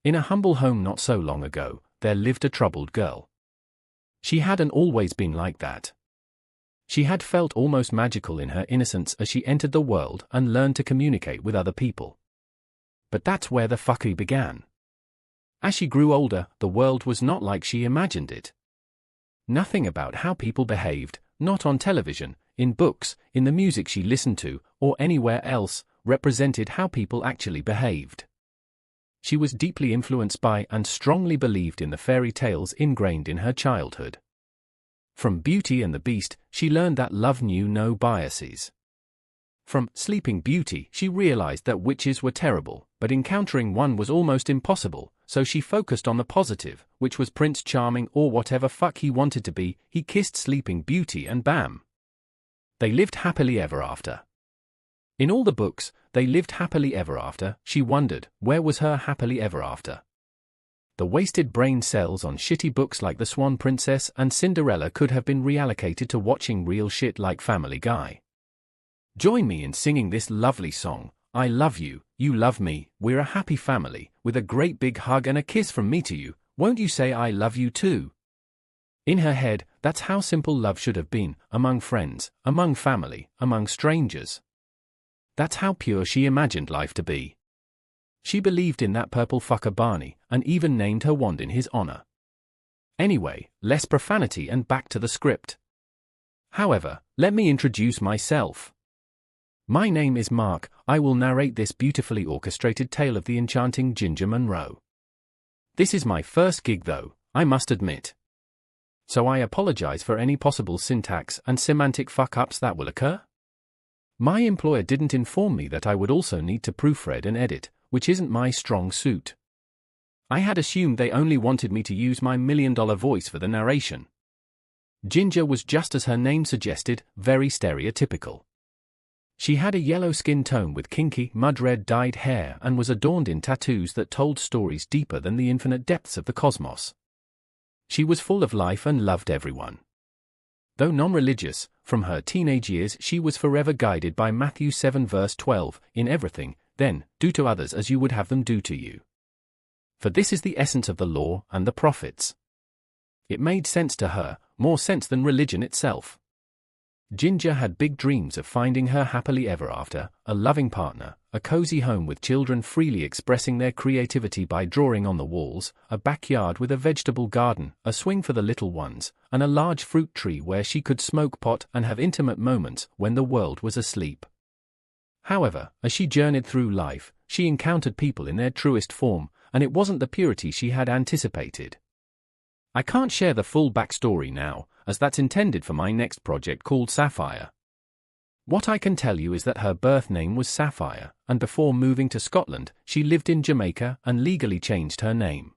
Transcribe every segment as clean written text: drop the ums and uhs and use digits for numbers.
In a humble home not so long ago, there lived a troubled girl. She hadn't always been like that. She had felt almost magical in her innocence as she entered the world and learned to communicate with other people. But that's where the fuckery began. As she grew older, the world was not like she imagined it. Nothing about how people behaved, not on television, in books, in the music she listened to, or anywhere else, represented how people actually behaved. She was deeply influenced by and strongly believed in the fairy tales ingrained in her childhood. From Beauty and the Beast, she learned that love knew no biases. From Sleeping Beauty, she realized that witches were terrible, but encountering one was almost impossible, so she focused on the positive, which was Prince Charming or whatever fuck he wanted to be. He kissed Sleeping Beauty and bam! They lived happily ever after. In all the books, they lived happily ever after. She wondered, where was her happily ever after? The wasted brain cells on shitty books like The Swan Princess and Cinderella could have been reallocated to watching real shit like Family Guy. Join me in singing this lovely song. I love you, you love me, we're a happy family, with a great big hug and a kiss from me to you. Won't you say I love you too? In her head, that's how simple love should have been, among friends, among family, among strangers. That's how pure she imagined life to be. She believed in that purple fucker Barney, and even named her wand in his honor. Anyway, less profanity and back to the script. However, let me introduce myself. My name is Mark. I will narrate this beautifully orchestrated tale of the enchanting Ginger Monroe. This is my first gig though, I must admit. So I apologize for any possible syntax and semantic fuck-ups that will occur. My employer didn't inform me that I would also need to proofread and edit, which isn't my strong suit. I had assumed they only wanted me to use my million-dollar voice for the narration. Ginger was, just as her name suggested, very stereotypical. She had a yellow skin tone with kinky, mud-red dyed hair and was adorned in tattoos that told stories deeper than the infinite depths of the cosmos. She was full of life and loved everyone. Though non-religious, from her teenage years she was forever guided by Matthew 7 verse 12, in everything, then, do to others as you would have them do to you. For this is the essence of the law and the prophets. It made sense to her, more sense than religion itself. Ginger had big dreams of finding her happily ever after, a loving partner, a cozy home with children freely expressing their creativity by drawing on the walls, a backyard with a vegetable garden, a swing for the little ones, and a large fruit tree where she could smoke pot and have intimate moments when the world was asleep. However, as she journeyed through life, she encountered people in their truest form, and it wasn't the purity she had anticipated. I can't share the full backstory now, as that's intended for my next project called Sapphire. What I can tell you is that her birth name was Sapphire, and before moving to Scotland, she lived in Jamaica and legally changed her name.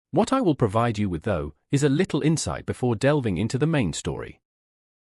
What I will provide you with, though, is a little insight before delving into the main story.